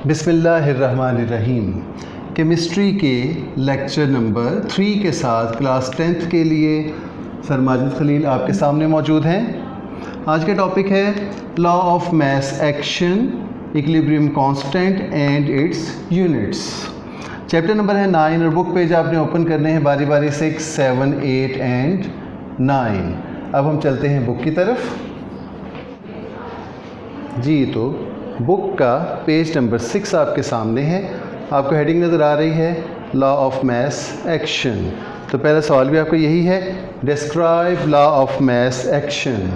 बिस्मिल्लाहिर्रहमानिर्रहीम। केमिस्ट्री के lecture number 3 के साथ क्लास 10th के लिए सर माजिद खलील आपके सामने मौजूद हैं। आज का टॉपिक है law of mass action, equilibrium constant and it's units. Chapter number है 9 और बुक पेज आपने ओपन करने हैं बारी बारी 6, 7, 8 एंड 9। अब हम चलते हैं बुक की तरफ जी। तो बुक का पेज नंबर 6 आपके सामने है, आपको हेडिंग नज़र आ रही है लॉ ऑफ मास एक्शन। तो पहला सवाल भी आपको यही है, describe law of mass action.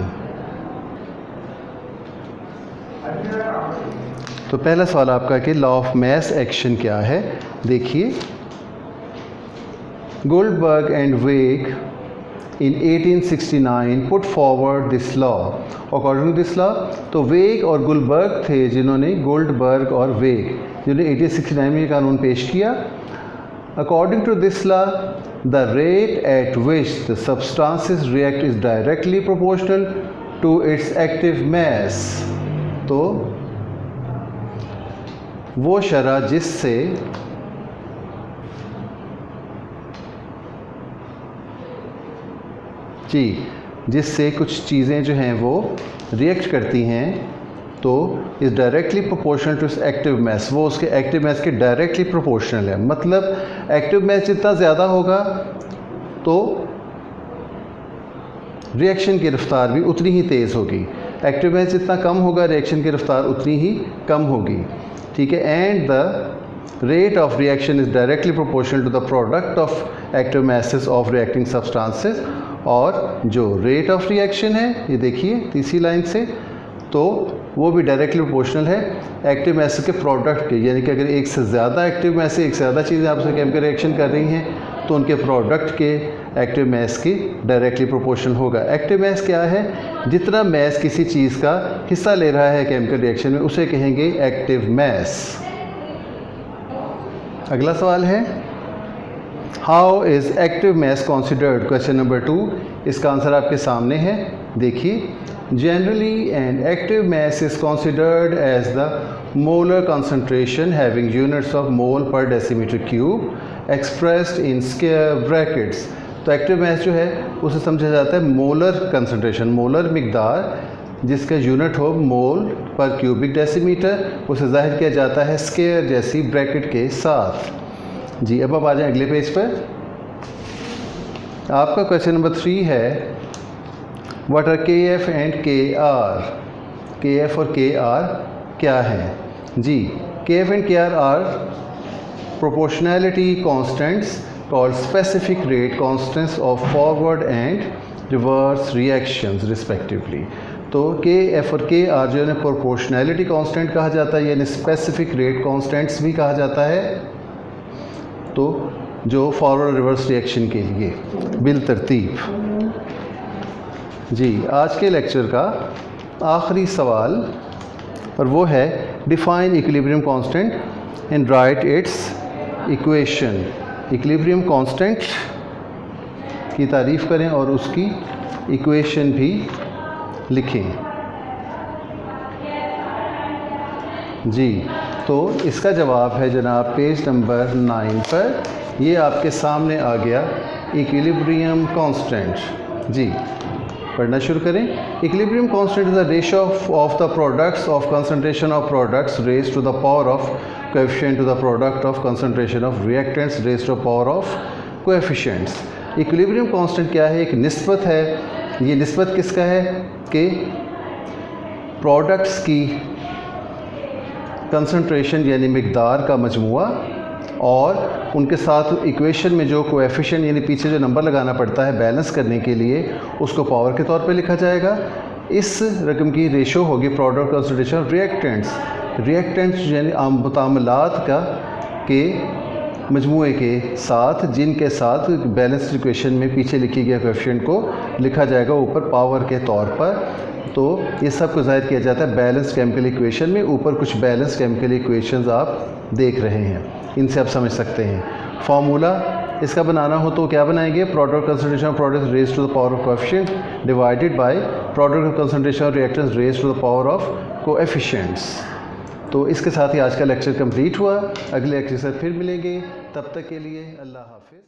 तो पहला सवाल आपका कि लॉ ऑफ मास एक्शन क्या है। देखिए, गोल्डबर्ग एंड वेग in 1869 put forward this law. According to this law, तो वेग और गुलबर्ग थे जिन्होंने, गोल्डबर्ग और वेग जिन्होंने 1869 में ये कानून पेश किया। According to this law, the rate at which the substances react is directly proportional to its active mass. तो वो शरह जिससे कुछ चीज़ें जो हैं वो रिएक्ट करती हैं, तो is directly proportional to active mass, वो उसके एक्टिव मास के डायरेक्टली प्रोपोर्शनल है। मतलब एक्टिव मास जितना ज़्यादा होगा तो रिएक्शन की रफ्तार भी उतनी ही तेज़ होगी, एक्टिव मास जितना कम होगा रिएक्शन की रफ्तार उतनी ही कम होगी। ठीक है। And the rate of reaction is directly proportional to the product of active masses of reacting substances. और जो रेट ऑफ रिएक्शन है, ये देखिए तीसरी लाइन से, तो वो भी डायरेक्टली प्रोपोर्शनल है एक्टिव मास के प्रोडक्ट के। यानी कि अगर एक से ज़्यादा एक्टिव मास से एक से ज़्यादा चीज़ें आपसे केमिकल रिएक्शन कर रही हैं तो उनके प्रोडक्ट के एक्टिव मास की डायरेक्टली प्रोपोर्शनल होगा। एक्टिव मास क्या है? जितना मास किसी चीज़ का हिस्सा ले रहा है केमिकल रिएक्शन में उसे कहेंगे एक्टिव मास। अगला सवाल है, how is active mass considered? Question number 2, इसका आंसर आपके सामने है। देखिए, generally an active mass is considered as the molar concentration having units of mole per decimetre cube expressed in square brackets. तो active mass जो है उसे समझा जाता है मोलर कंसंट्रेशन, मोलर मिकदार जिसका यूनिट हो मोल पर क्यूबिक डेसीमीटर, उसे जाहिर किया जाता है स्क्वायर जैसी ब्रैकेट के साथ जी। अब आ जाए अगले पेज पर। आपका क्वेश्चन नंबर 3 है, what are K F and K R? K F और के आर क्या है जी? K F and K R proportionality constants called specific rate constants of forward and reverse reactions respectively. तो K F और K are जो है proportionality constant कहा जाता है, यानी स्पेसिफिक रेट कांस्टेंट्स भी कहा जाता है, तो जो फॉरवर्ड रिवर्स रिएक्शन के लिए बिल तरतीब जी। आज के लेक्चर का आखिरी सवाल और वो है, define equilibrium constant and right it's equation. Equilibrium constant की तारीफ़ करें और उसकी इक्वेशन भी लिखें जी। तो इसका जवाब है जनाब पेज नंबर 9 पर, ये आपके सामने आ गया इक्विलिब्रियम कांस्टेंट जी। पढ़ना शुरू करें। Equilibrium constant is the ratio of the products of concentration of products raised to the power of coefficient to the product of concentration of reactants raised to the power of coefficients. Equilibrium constant क्या है? एक निस्बत है। ये निस्बत किसका है कि प्रोडक्ट्स की कंसंट्रेशन यानी मिकदार का मजमुआ और उनके साथ इक्वेशन में जो कोएफिशिएंट यानी पीछे जो नंबर लगाना पड़ता है बैलेंस करने के लिए, उसको पावर के तौर पे लिखा जाएगा। इस रकम की रेशो होगी प्रोडक्ट कंसंट्रेशन ऑफ रिएक्टेंट्स यानी मुतामलात का के मजमुए के साथ, जिनके साथ बैलेंस इक्वेशन में पीछे लिखी गई कोएफिशिएंट को लिखा जाएगा ऊपर पावर के तौर पर। तो ये सब को ज़ाहिर किया जाता है बैलेंस केमिकल इक्वेशन में। ऊपर कुछ बैलेंस केमिकल इक्वेशंस आप देख रहे हैं, इनसे आप समझ सकते हैं। फार्मूला इसका बनाना हो तो क्या बनाएंगे? Product concentration of products raised to the power of coefficient divided by product concentration of reactants raised to the power of coefficients. तो इसके साथ ही आज का लेक्चर कंप्लीट हुआ। अगले लेक्चर से फिर मिलेंगे, तब तक के लिए अल्लाह हाफ़िज़।